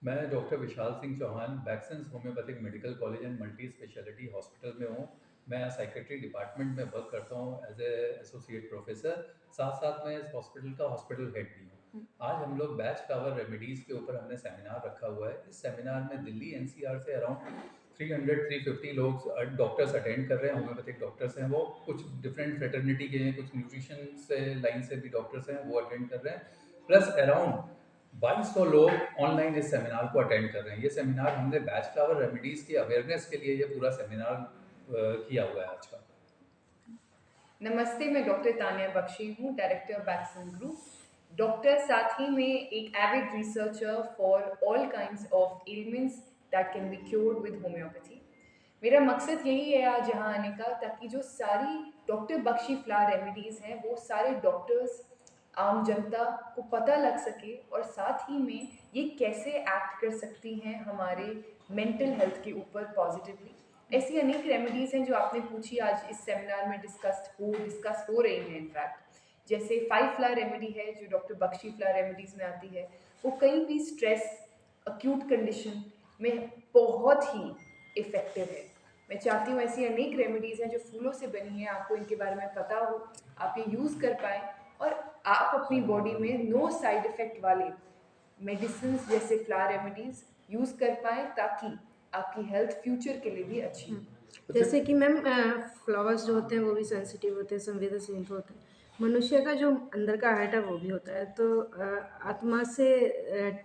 मैं doctor Vishal Singh Chauhan Baksons homeopathic medical college and multi speciality hospital में हूँ। मैं साइकेट्री डिपार्टमेंट में वर्क करता हूँ एज ए एसोसिएट प्रोफेसर। साथ साथ मैं इस हॉस्पिटल का हॉस्पिटल हेड भी हूँ। आज हम लोग बैच फ्लावर रेमेडीज़ के ऊपर हमने सेमिनार रखा हुआ है। इस सेमिनार में दिल्ली एनसीआर से अराउंड 300-350 लोग डॉक्टर्स अटेंड कर रहे हैं। होम्योपैथिक डॉक्टर्स हैं, वो कुछ डिफरेंट फ्रेटर्निटी के हैं, कुछ न्यूट्रिशन से लाइन से भी डॉक्टर्स हैं, वो अटेंड कर रहे हैं। प्लस अराउंड 2200 लोग ऑनलाइन इस सेमिनार को अटेंड कर रहे हैं। ये सेमिनार हमने बैच फ्लावर रेमेडीज़ की अवेयरनेस के लिए ये पूरा सेमिनार किया हुआ है आज का। नमस्ते, मैं डॉक्टर तानिया बख्शी हूँ, डायरेक्टर बैक्सन ग्रुप। डॉक्टर साथ ही में एक Avid researcher for all kinds of elements that can be cured with homeopathy. मेरा मकसद यही है आज यहाँ आने का, ताकि जो सारी डॉक्टर बख्शी फ्लावर रेमेडीज़ हैं वो सारे डॉक्टर्स, आम जनता को पता लग सके, और साथ ही में ये कैसे एक्ट कर सकती हैं हमारे मेंटल हेल्थ के ऊपर पॉजिटिवली। ऐसी अनेक रेमेडीज़ हैं जो आपने पूछी आज इस सेमिनार में डिस्कस हो रही हैं। इनफैक्ट जैसे 5 फ्लावर रेमेडी है जो डॉक्टर बख्शी फ्लावर रेमेडीज़ में आती है, वो कहीं भी स्ट्रेस, अक्यूट कंडीशन में बहुत ही इफ़ेक्टिव है। मैं चाहती हूँ ऐसी अनेक रेमेडीज़ हैं जो फूलों से बनी हैं, आपको इनके बारे में पता हो, आप ये यूज़ कर पाएँ और आप अपनी बॉडी में नो साइड इफ़ेक्ट वाले मेडिसिन जैसे फ्लावर रेमेडीज़ यूज़ कर पाएँ, ताकि आपकी हेल्थ फ्यूचर के लिए भी अच्छी हो। जैसे कि मैम फ्लावर्स जो होते हैं वो भी सेंसिटिव होते हैं, संवेदनशील होते हैं। मनुष्य का जो अंदर का हार्ट है वो भी होता है, तो आत्मा से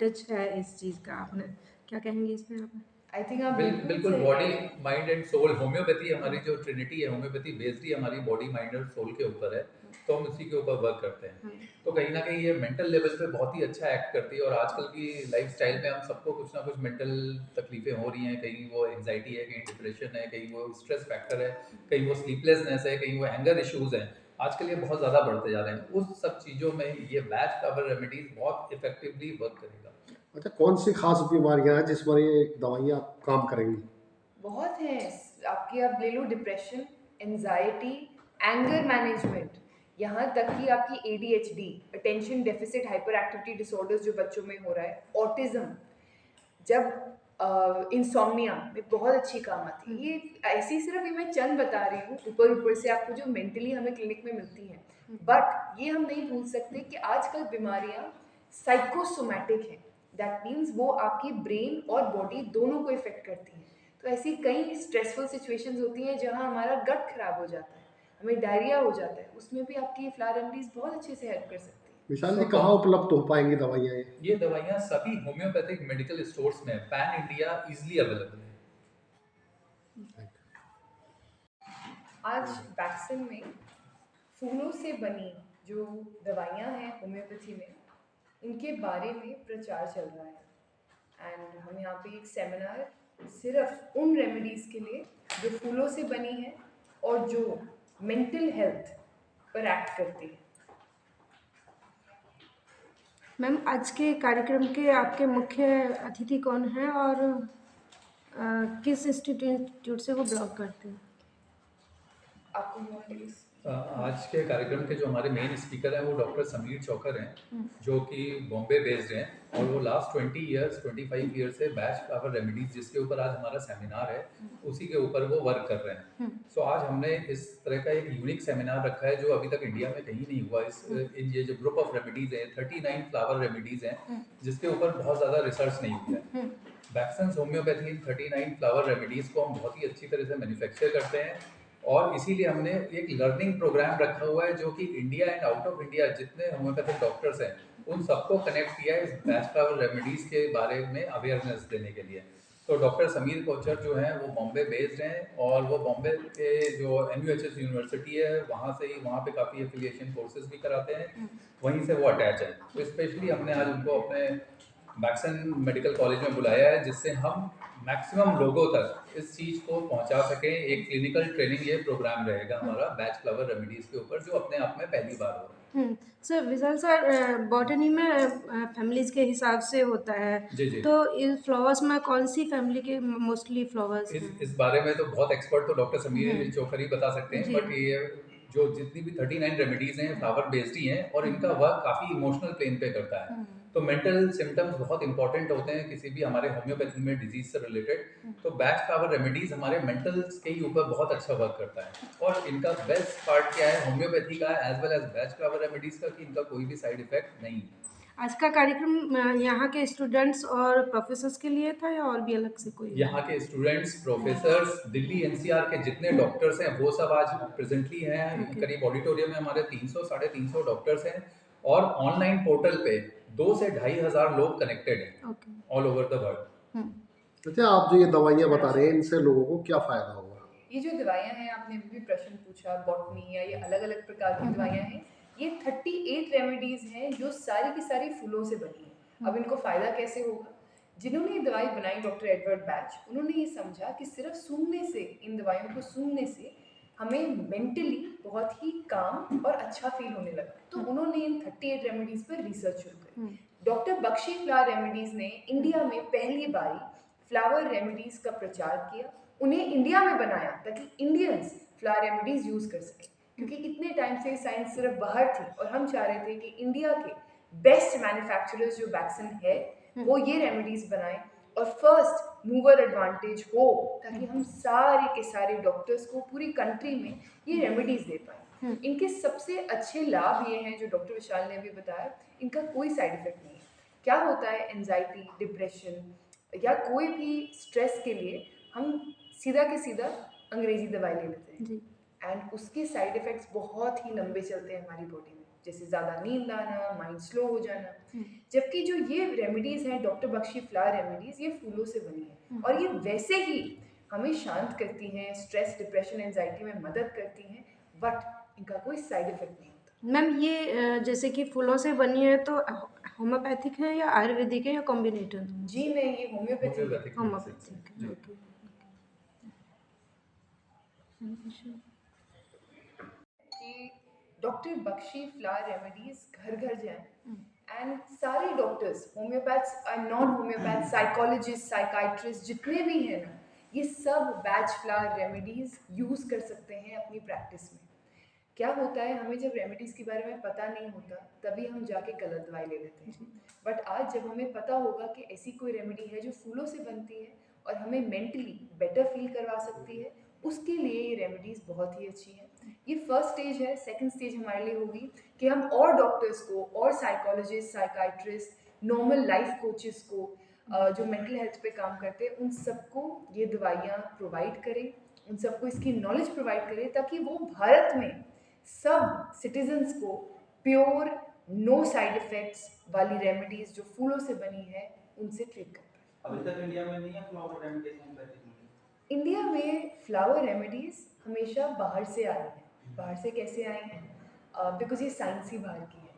टच है इस चीज़ का। आपने क्या कहेंगे इसमें आप? आई थिंक आप बिल्कुल body mind and soul, homeopathy हमारी जो ट्रिनिटी है, होम्योपैथी बेस्ड ही हमारी बॉडी माइंड और सोल के ऊपर है, तो हम उसी के ऊपर वर्क करते हैं। तो कहीं ना कहीं ये मेंटल लेवल पे बहुत ही अच्छा एक्ट करती है। और आजकल की लाइफस्टाइल में हम सबको कुछ ना कुछ मेंटल तकलीफें हो रही हैं। कहीं वो एंजाइटी है, कहीं डिप्रेशन है, कहीं वो स्ट्रेस फैक्टर है, कहीं वो स्लीपलेसनेस है, कहीं वो एंगर इश्यूज हैं। आजकल ये बहुत ज़्यादा बढ़ते जा रहे हैं। उस सब चीज़ों में ये बैच कवर रेमेडीज बहुत इफेक्टिवली वर्क करेगा। अच्छा, कौन सी खास बीमारियां हैं जिस पर ये दवाइयाँ काम करेंगी? बहुत हैं। आपकी आप ले low depression, anxiety, anger management, यहाँ तक कि आपकी ADHD, attention deficit hyper activity disorders जो बच्चों में हो रहा है, ऑटिज्म, जब इंसोम्निया में बहुत अच्छी काम आती है। ये ऐसी सिर्फ ये मैं चंद बता रही हूँ ऊपर ऊपर से आपको, जो मेंटली हमें क्लिनिक में मिलती हैं। बट ये हम नहीं भूल सकते कि आजकल बीमारियाँ साइकोसोमैटिक हैं। दैट मीन्स वो आपकी ब्रेन और बॉडी दोनों को इफेक्ट करती हैं। तो ऐसी कई स्ट्रेसफुल सिचुएशंस होती हैं जहाँ हमारा गट खराब हो जाता है, हमें डायरिया हो जाता है, उसमें भी आपकी फ्लावर रेमेडीज बहुत अच्छे से हेल्प कर सकती है। विशाल जी, कहाँ उपलब्ध हो पाएंगी दवाइयाँ ये? ये दवाइयाँ सभी होम्योपैथिक मेडिकल स्टोर्स में पैन इंडिया इजीली अवेलेबल है। आज वैक्सीन में फूलों से बनी जो दवाइयाँ हैं होम्योपैथी में, इनके बारे में प्रचार चल रहा है। एंड हम यहाँ पे एक सेमिनार सिर्फ उन रेमेडीज़ के लिए जो फूलों से बनी है और जो मेंटल हेल्थ पर एक्ट करती है। मैम, आज के कार्यक्रम के आपके मुख्य अतिथि कौन हैं और किस इंस्टीट्यूट से वो बिलोंग करते हैं? आपको आज के कार्यक्रम के जो हमारे मेन स्पीकर हैं वो डॉक्टर समीर चौकर हैं, जो कि बॉम्बे बेस्ड हैं। और वो लास्ट 25 ईयर्स से बैच फ्लावर रेमेडीज, जिसके ऊपर आज हमारा सेमिनार है, उसी के ऊपर वो वर्क कर रहे हैं। सो आज हमने इस तरह का एक यूनिक सेमिनार रखा है जो अभी तक इंडिया में कहीं नहीं हुआ। ये जो ग्रुप ऑफ रेमेडीज है, 39 फ्लावर रेमेडीज हैं, जिसके ऊपर बहुत ज़्यादा रिसर्च नहीं हुआ है। बैक्सन्स होम्योपैथी इन 39 फ्लावर रेमेडीज़ को हम बहुत ही अच्छी तरह से मैन्युफैक्चर करते हैं। और इसीलिए हमने एक लर्निंग प्रोग्राम रखा हुआ है जो कि India and out of India जितने होम्योपैथिक डॉक्टर्स हैं उन सबको कनेक्ट किया है इस बैच फ्लावर रेमेडीज़ के बारे में अवेयरनेस देने के लिए। तो डॉक्टर समीर कोचर जो हैं वो बॉम्बे बेस्ड हैं, और वो बॉम्बे के जो MUHS यूनिवर्सिटी है वहाँ से ही, वहाँ पे काफ़ी एफिलिएशन कोर्सेज भी कराते हैं, वहीं से वो अटैच है। तो स्पेशली हमने आज उनको अपने बैक्सन मेडिकल कॉलेज में बुलाया है, जिससे हम मैक्सिमम लोगों तक इस चीज़ को पहुंचा सकें। एक क्लिनिकल ट्रेनिंग ये प्रोग्राम रहेगा हमारा बैच फ्लावर रेमेडीज़ के ऊपर, जो अपने आप में पहली बार हो रहा है। सर, विशाल सर, बॉटनी में फैमिलीज के हिसाब से होता है। जी जी। तो इन फ्लावर्स में कौन सी फैमिली के मोस्टली फ्लावर्स हैं? इस बारे में तो बहुत एक्सपर्ट तो डॉक्टर समीर चौखरी बता सकते हैं, जी। बट ये जो जितनी भी 39 रेमेडीज़ हैं फ्लावर बेस्ड ही हैं, और इनका वर्क काफ़ी इमोशनल प्लेन पे करता है। तो मेंटल सिम्टम्स बहुत इंपॉर्टेंट होते हैं किसी भी हमारे होम्योपैथी में डिजीज से रिलेटेड। तो बैच फ्लावर रेमेडीज हमारे मेंटल के ही ऊपर बहुत अच्छा वर्क करता है। और इनका बेस्ट पार्ट क्या है होम्योपैथी का as well as Bach flower remedies का, कि इनका कोई भी साइड इफेक्ट नहीं है। आज का कार्यक्रम यहाँ के स्टूडेंट्स और प्रोफेसर्स के लिए था या और भी अलग से कोई? यहाँ के स्टूडेंट्स, प्रोफेसर्स, दिल्ली एनसीआर के जितने डॉक्टर्स हैं वो सब आज प्रेजेंटली हैं। Okay. करीब ऑडिटोरियम में हमारे 300 350 डॉक्टर्स हैं और ऑनलाइन पोर्टल पे 2 से 2,500 लोग कनेक्टेड हैं okay. All over the world. अच्छा, आप जो ये दवाइयाँ बता रहे हैं इनसे लोगों को क्या फायदा होगा? ये जो दवाइयाँ हैं, आपने अभी भी प्रश्न पूछा बॉटनी या ये अलग अलग प्रकार की दवाइयाँ हैं, ये 38 रेमेडीज हैं जो सारी की सारी फूलों से बनी है। अब इनको फ़ायदा कैसे होगा? जिन्होंने ये दवाई बनाई, डॉक्टर एडवर्ड बैच, उन्होंने ये समझा कि सिर्फ सूंघने से, इन दवाइयों को सूंघने से हमें मेंटली बहुत ही काम और अच्छा फील होने लगा। तो उन्होंने इन 38 रेमेडीज पर रिसर्च शुरू करी। डॉक्टर बख्शी फ्लावर रेमेडीज ने इंडिया में पहली बारी फ्लावर रेमेडीज का प्रचार किया, उन्हें इंडिया में बनाया ताकि इंडियंस फ्लावर रेमेडीज यूज कर सकें। क्योंकि इतने टाइम से साइंस सिर्फ बाहर थी और हम चाह रहे थे कि इंडिया के बेस्ट मैन्युफैक्चरर्स जो वैक्सीन है वो ये रेमेडीज बनाएं और फर्स्ट मूवर एडवांटेज हो, ताकि हम सारे के सारे डॉक्टर्स को पूरी कंट्री में ये रेमेडीज दे पाएं। इनके सबसे अच्छे लाभ ये हैं जो डॉक्टर विशाल ने भी बताया, इनका कोई साइड इफेक्ट नहीं है। क्या होता है, एंजाइटी, डिप्रेशन या कोई भी स्ट्रेस के लिए हम सीधा के सीधा अंग्रेजी दवाई ले लेते हैं जी। एंड उसके साइड इफ़ेक्ट्स बहुत ही लंबे चलते हैं हमारी बॉडी में, जैसे ज़्यादा नींद आना, माइंड स्लो हो जाना। जबकि जो ये रेमेडीज़ हैं, डॉक्टर बख्शी फ्लावर रेमेडीज़, ये फूलों से बनी है और ये वैसे ही हमें शांत करती हैं, स्ट्रेस, डिप्रेशन, एंजाइटी में मदद करती हैं, बट इनका कोई साइड इफ़ेक्ट नहीं होता। मैम ये जैसे कि फूलों से बनी है तो होम्योपैथिक है या आयुर्वेदिक है या कॉम्बिनेटर? जी नहीं, ये होम्योपैथी है। होम्योपैथिक होम्योपैथिक जी। है, ओके। कि डॉक्टर बख्शी फ्लावर रेमेडीज घर घर जाएं एंड सारे doctors, homeopaths and non homeopath, psychologist, psychiatrist जितने भी हैं ना, ये सब बैच फ्लावर रेमेडीज यूज़ कर सकते हैं अपनी प्रैक्टिस में। क्या होता है, हमें जब रेमेडीज़ के बारे में पता नहीं होता तभी हम जाके गलत दवाई ले लेते हैं, बट आज जब हमें पता होगा कि ऐसी कोई रेमेडी है जो फूलों से बनती है और हमें मेंटली बेटर फील करवा सकती है, उसके लिए ये रेमेडीज़ बहुत ही अच्छी हैं। ये फर्स्ट स्टेज है। सेकंड स्टेज हमारे लिए होगी कि हम और डॉक्टर्स को और psychologist, psychiatrist, normal life coaches को जो मेंटल हेल्थ पे काम करते हैं उन सबको ये दवाइयाँ प्रोवाइड करें, उन सबको इसकी नॉलेज प्रोवाइड करें ताकि वो भारत में सब सिटीजन्स को प्योर, नो साइड इफ़ेक्ट्स वाली रेमेडीज़ जो फूलों से बनी है उनसे ट्रीट कर पाएँ। अभी तक इंडिया में नहीं है फ्लावर रेमेडीज होम्योपैथिक में? इंडिया में फ्लावर रेमेडीज़ हमेशा बाहर से आई हैं। बाहर से कैसे आई हैं? बिकॉज़ ये साइंस ही बाहर की है।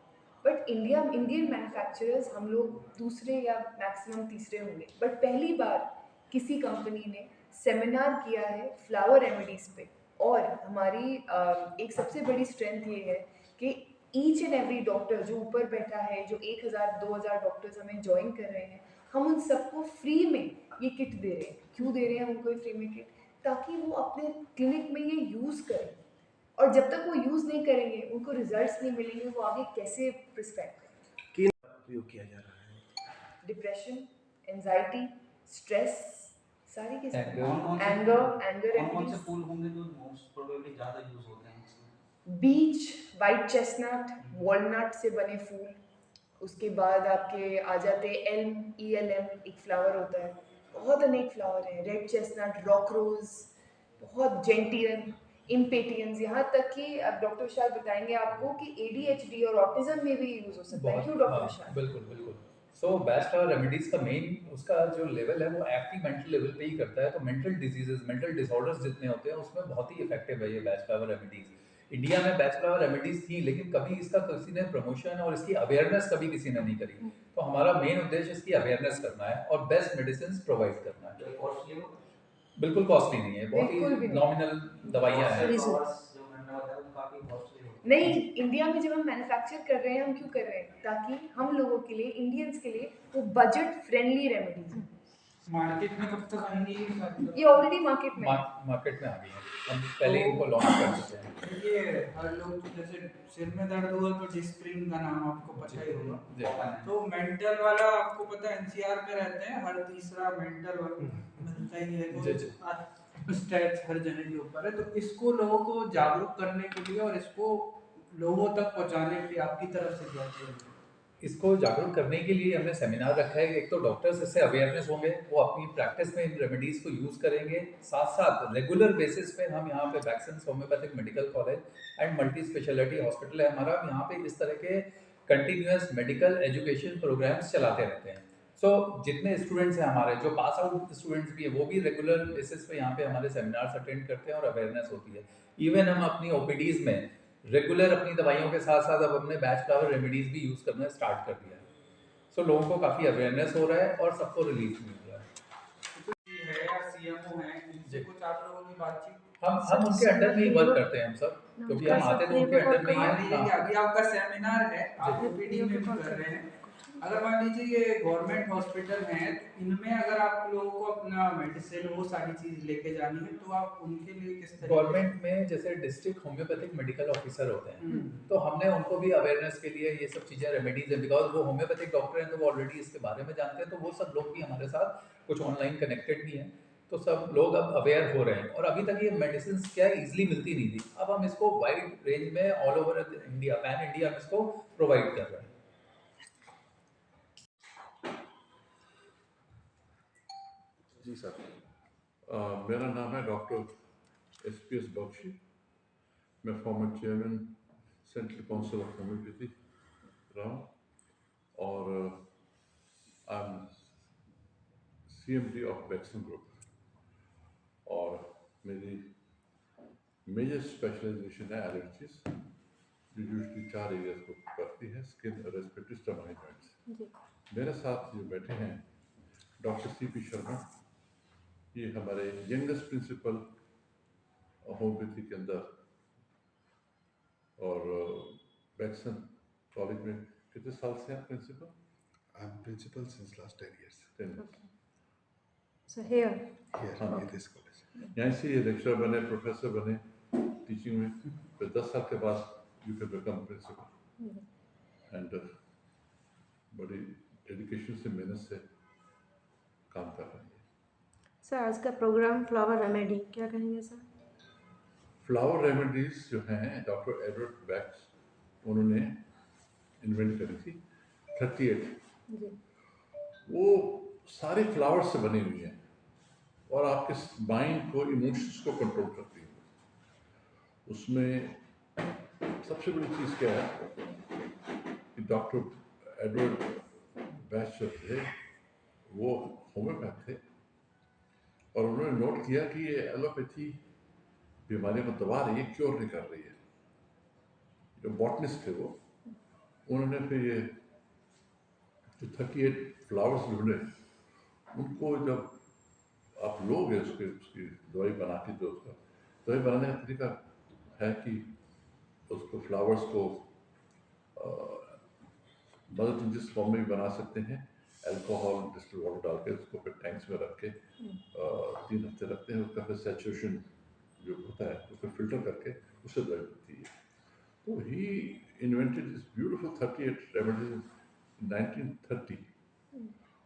बट इंडियन मैन्युफैक्चरर्स हम लोग दूसरे या मैक्सिमम तीसरे होंगे, बट पहली बार किसी कंपनी ने सेमिनार किया है फ्लावर रेमेडीज़ पे। और हमारी एक सबसे बड़ी स्ट्रेंथ ये है कि ईच एंड एवरी डॉक्टर जो ऊपर बैठा है, जो 1,000-2,000 डॉक्टर्स हमें ज्वाइन कर रहे हैं, हम उन सबको फ्री में ये किट दे रहे हैं। क्यों दे रहे हैं हम उनको ये फ्री में किट? ताकि वो अपने क्लिनिक में ये यूज़ करें, और जब तक वो यूज़ नहीं करेंगे, उनको रिजल्ट्स नहीं मिलेंगे, वो आगे कैसे प्रिस्क्राइब करेंगे? उपयोग किया जा रहा है? डिप्रेशन, एंजाइटी, स्ट्रेस, सारी के सारी, Anger. एंगर कौन कौन से रेमेडीज, फूल होंगे जो मोस्ट प्रोबेबली ज़्यादा यूज होते हैं इसमें? बीच, वाइट चेस्टनट, वॉलनट से बने फूल। उसके बाद आपके आ जाते हैं एल्म, ELM एक फ्लावर होता है, बहुत अनेक फ्लावर हैं, रेड चेस्टनट, रॉक रोज, बहुत जेंटियन, इम्पेटियंस, यहाँ तक कि अब डॉक्टर विशाल बताएंगे आपको कि ADHD और ऑटिज्म में भी यूज़ हो सकता है। क्यों डॉक्टर विशाल? बिल्कुल बिल्कुल। सो बैच फ्लावर रेमेडीज का मेन उसका जो लेवल है वो एक्टिव मेंटल लेवल पे ही करता है। तो मेंटल डिजीजेस, मेंटल डिसऑर्डर्स जितने होते हैं उसमें बहुत ही इफेक्टिव है ये बैच फ्लावर रेमेडीज। इंडिया में बैच फ्लावर रेमेडीज थी लेकिन कभी इसका किसी ने प्रमोशन और इसकी अवेयरनेस कभी किसी ने नहीं करी। तो हमारा मेन उद्देश्य इसकी अवेयरनेस करना है और बेस्ट मेडिसिन प्रोवाइड करना है। कॉस्टली हो? बिल्कुल कॉस्टली नहीं है, बहुत बिल्कुल भी ही नहीं। नॉमिनल दवाइयाँ हैं। फ्लावर्स जो मैंने बताया वो काफी कॉस्टली होते हैं। नहीं, इंडिया में जब हम मैन्युफैक्चर कर रहे हैं, हम क्यों कर रहे हैं? ताकि हम लोगों के लिए, इंडियंस के लिए वो बजट फ्रेंडली रेमेडीज हैं। मार्केट में कब तक आएंगे ये सारी ये ऑलरेडी मार्केट में है। मार्केट में आ गई है, हम पहले इनको लॉन्च कर चुके हैं। ये हर लोग जैसे सिर में दर्द हुआ तो डिस्प्रिन का नाम आपको पता ही होगा, जी। तो मेंटल वाला आपको पता है एनसीआर में रहते हैं, हर तीसरा मेंटल वाला मिलता ही है, जी, जी। तो स्टैट्स हर जगह के ऊपर है। तो इसको लोगों को जागरूक करने के लिए और इसको लोगों तक पहुंचाने के लिए आपकी तरफ से क्या चाहिए? इसको जागरूक करने के लिए हमने सेमिनार रखा है। एक तो डॉक्टर्स इससे अवेयरनेस होंगे, वो अपनी प्रैक्टिस में इन रेमेडीज़ को यूज़ करेंगे। साथ साथ रेगुलर बेसिस पे हम यहाँ पे vaccine homeopathic medical college and multi speciality hospital है हमारा, यहाँ पे इस तरह के कंटिन्यूस मेडिकल एजुकेशन प्रोग्राम्स चलाते रहते हैं। सो जितने स्टूडेंट्स हैं हमारे, जो पास आउट स्टूडेंट्स भी है, वो भी रेगुलर बेसिस पे यहाँ पे हमारे सेमिनार्स अटेंड करते हैं और अवेयरनेस होती है। इवन हम अपनी ओपीडीज में रेगुलर अपनी दवाइयों के साथ साथ अब हमने बैच फ्लावर रेमेडीज भी यूज़ करना स्टार्ट कर दिया है। सो लोगों को काफ़ी अवेयरनेस हो रहा है और सबको रिलीफ मिल रहा है। है या सीएमओ है, इनसे कुछ आप लोगों की बातचीत? हम उनके अंडर में ही वर्क करते हैं हम सब, क्योंकि हम आते तो उनके अंडर में ही मान हैं। लीजिए कि अभी आपका सेमिनार है, आप जी। ओपीडी में भी कर रहे हैं, अगर मान लीजिए ये गवर्नमेंट हॉस्पिटल हैं, तो इनमें अगर आप लोगों को अपना मेडिसिन वो सारी चीज लेके जानी है तो आप उनके लिए किस तरीके गवर्नमेंट में जैसे डिस्ट्रिक्ट होम्योपैथिक मेडिकल ऑफिसर होते हैं, तो हमने उनको भी अवेयरनेस के लिए ये सब चीज़ें रेमेडीज है, बिकॉज वो होम्योपैथिक डॉक्टर हैं तो वो ऑलरेडी इसके बारे में जानते हैं, तो वो सब लोग भी हमारे साथ कुछ ऑनलाइन कनेक्टेड भी हैं, तो सब लोग अब अवेयर हो रहे हैं। और अभी तक ये मेडिसिन क्या इजीली मिलती नहीं थी, अब हम इसको वाइड रेंज में all over India, pan India हम इसको प्रोवाइड कर रहे हैं। जी सर, मेरा नाम है डॉक्टर एस बख्शी। मैं former chairman central council of homeopathy रहा हूँ और I am CMD of Bakson group और मेरी मेजर स्पेशलाइजेशन है एलर्जीज, जो यूजली 4 एरियाज को करती है, स्किन, रेस्पिरेटरी, स्टमक जॉइंट्स। मेरे साथ जो बैठे हैं डॉक्टर CP शर्मा, ये हमारे यंगेस्ट प्रिंसिपल होम्योपैथी के अंदर और वैक्सीन कॉलेज में कितने साल से हैं principal? I'm principal since last 10 years 10 years। So here. here हाँ। in this college. यहाँ से ये लेक्चरर बने, प्रोफेसर बने टीचिंग में, फिर 10 साल के बाद you can become principal and बड़ी डेडिकेशन से, मेहनत से काम कर रहे हैं। सर आज का प्रोग्राम फ्लावर रेमेडी क्या कहेंगे सर? फ्लावर रेमेडीज जो हैं डॉक्टर एडवर्ड बैक्स उन्होंने इन्वेंट करी थी 38। जी। वो सारे फ्लावर से बनी हुई हैं और आपके माइंड को, इमोशंस को कंट्रोल करती है। उसमें सबसे बड़ी चीज़ क्या है कि डॉक्टर एडवर्ड बैच जो थे वो होम्योपैथ थे और उन्होंने नोट किया कि ये एलोपैथी बीमारी को दबा रही है, क्योर नहीं कर रही है। जो बॉटनिस्ट थे वो, उन्होंने फिर ये जो 38 फ्लावर्स ढूंढे, उनको जब आप लोग हैं उसकी दवाई बनाती, तो उसका दवाई बनाने का तरीका है कि उसको फ्लावर्स को मदर जिस फॉर्म में भी बना सकते हैं, अल्कोहल डिस्टिल वाटर डाल के उसको फिर टैंक्स में रख के 3 हफ्ते रखते हैं, उसका फिर सैचुरेशन जो होता है उसको फिल्टर करके उससे दवाई बनती है। तो ही इन्वेंटेड दिस ब्यूटीफुल 38 रेमेडीज 1930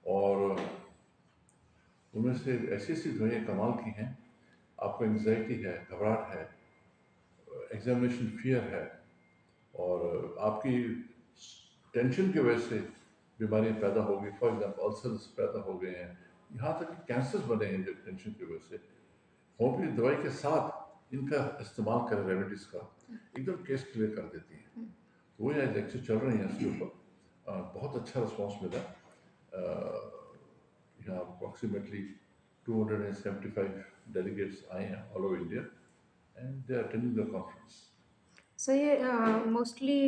और उनमें से ऐसी ऐसी दवाइयाँ कमाल की हैं। आपको एंग्जाइटी है, घबराहट है, एग्जामिनेशन फियर है और आपकी टेंशन की वजह से बीमारियाँ पैदा हो गई, फॉर एग्जाम्पल अल्सर्स पैदा हो गए हैं, यहाँ तक कि कैंसर्स बने हैं जो टेंशन की वजह से। होम्योपैथी दवाई के साथ इनका इस्तेमाल करें रेमेडीज़ का, एकदम केस क्लियर कर देती हैं। वो यहाँ लेक्चर चल रहे हैं इसके ऊपर, बहुत अच्छा रिस्पॉन्स मिला। यहाँ अप्रॉक्सीमेटली 275 डेलीगेट्स आए हैं all over India and they are attending the conference. Sir ये मोस्टली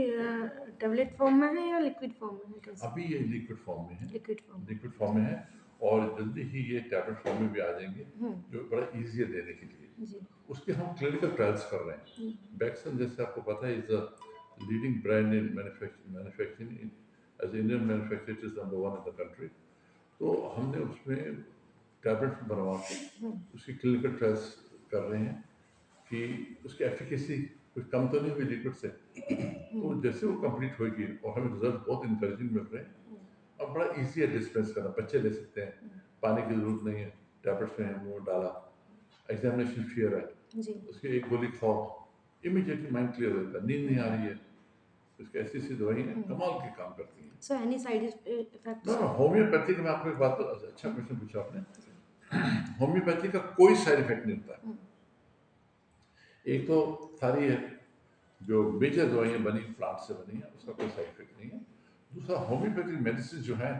टेबलेट फॉर्म में है या लिक्विड फॉर्म में है कैसे? अभी ये लिक्विड फॉर्म में है, लिक्विड फॉर्म में है और जल्दी ही ये टैबलेट फॉर्म में भी आ जाएंगे, जो बड़ा ईजी है देने के लिए। जी। उसके हम क्लिनिकल ट्रायल्स कर रहे हैं। बैक्सन जैसे आपको पता है is a leading brand in manufacturing as Indian manufacturer is number 1 in the country. तो हमने उसमें टैबलेट बनवा के उसकी क्लिनिकल ट्रायल्स कर रहे हैं कि उसकी एफिकेसी कुछ कम तो नहीं हुई लिक्विड से। तो जैसे वो कंप्लीट होगी और हमें रिजल्ट बहुत इंकरेजिंग मिल रहे हैं। अब बड़ा इजी है डिस्पेंस करना, बच्चे ले सकते हैं, पानी की जरूरत नहीं है, टैबलेट्स में मुंह डाला, एग्जामिनेशन फियर है, जी उसकी एक गोली खाओ, इमीडिएटली माइंड क्लियर हो जाता है, नींद नहीं आ रही है, उसकी ऐसी ऐसी दवाई है कमाल के काम करती हैं। So any side effects? ना होम्योपैथी का मैं आपको एक बात, अच्छा क्वेश्चन पूछा आपने। होम्योपैथी का कोई साइड इफेक्ट नहीं होता है। एक तो सारी जो मेजर दवाइयाँ बनी प्लांट से बनी है उसका कोई साइड इफेक्ट नहीं है। दूसरा होम्योपैथिक मेडिसिन जो है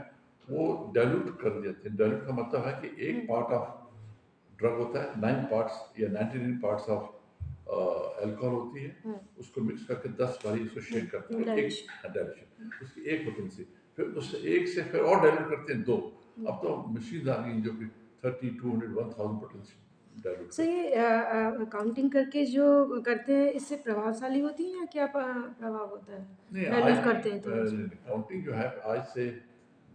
वो डाइल्यूट कर देते हैं। डाइल्यूट का मतलब है कि एक पार्ट ऑफ ड्रग होता है, 9 पार्ट्स या 99 पार्ट्स ऑफ अल्कोहल होती है, उसको मिक्स करके 10 बारी उसको शेक करते हैं, एक डाइल्यूशन उसकी एक पोटेंसी, फिर उससे एक से फिर और डाइल्यूट करते हैं 2। अब तो मशीन आ गई जो कि 30, 200, 1000 पोटेंसी डाइल्यूट। सो ये काउंटिंग करके जो करते हैं इससे प्रभावशाली होती है या क्या प्रभाव होता है? नहीं, डाइल्यूट आज करते हैं तो काउंटिंग जो है आज से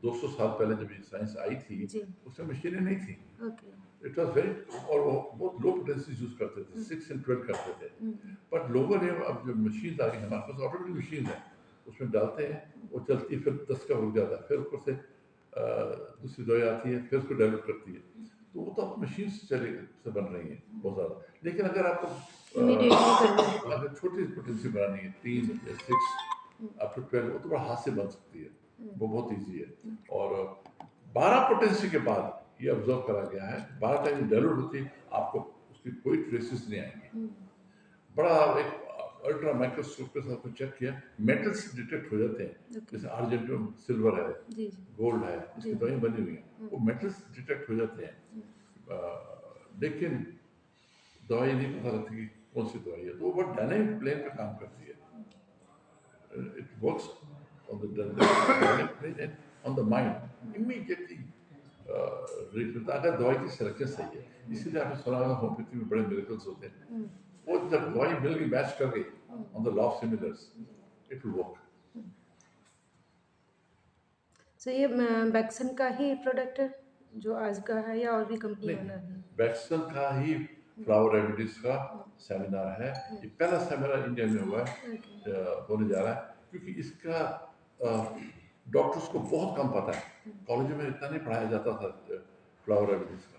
200 साल पहले जब ये साइंस आई थी जी उसमें मशीनें नहीं थी। ओके इट वाज वेरी, और वो बहुत लो पोटेंसी यूज करते थे, 6 and 12 करते थे। बट लोगों ने अब जो मशीन आ गई, हमारे पास ऑटोमेटिक मशीन है, उसमें डालते हैं वो चलती है, फिर 10 का रुक जाता है, फिर ऊपर से दूसरी दवाई आती है, फिर उसको डाइल्यूट करती है। तो वो तो मशीन से बन रही है बहुत ज़्यादा। लेकिन अगर आपको इमीडिएटली करना अगर छोटी पोटेंसी बनानी है 3 या 6 अप टू 12, वो तो बड़ा हाथ से बन सकती है, वो बहुत ईजी है। और 12 पोटेंसी के बाद ये ऑब्जर्व करा गया है 12 टाइम डाइल्यूट होती है, आपको उसकी कोई ट्रेसेस नहीं आएंगे। बड़ा एक अल्ट्रा माइक्रोस्कोप के साथ चेक किया, मेटल्स डिटेक्ट हो जाते हैं, जैसे आर्जेंटियम, सिल्वर है, जी गोल्ड है, इसकी दवाई बनी हुई है, वो मेटल्स डिटेक्ट हो जाते हैं। लेकिन दवाई नहीं पता लगती कि कौन सी दवाई है, तो वो बहुत डायनामिक प्लेन पे काम करती है। It works on the dynamic plane on the mind immediately. अगर दवाई की सिलेक्शन सही है, इसीलिए आपने सुना होगा होम्योपैथी में बड़े मिरेकल्स होते हैं। वो जब दवाई मिल गई, मैच कर गई on the law of similars, it will work. So ये बैक्सन का ही प्रोडक्ट है जो आज का है या और भी कंपनी बना है? बैक्सन का ही फ्लावर रेमेडीज का सेमिनार है, ये पहला सेमिनार इंडिया में हुआ है, होने जा रहा है, क्योंकि इसका डॉक्टर्स को बहुत कम पता है, कॉलेज में इतना नहीं पढ़ाया जाता था फ्लावर रेमेडीज का।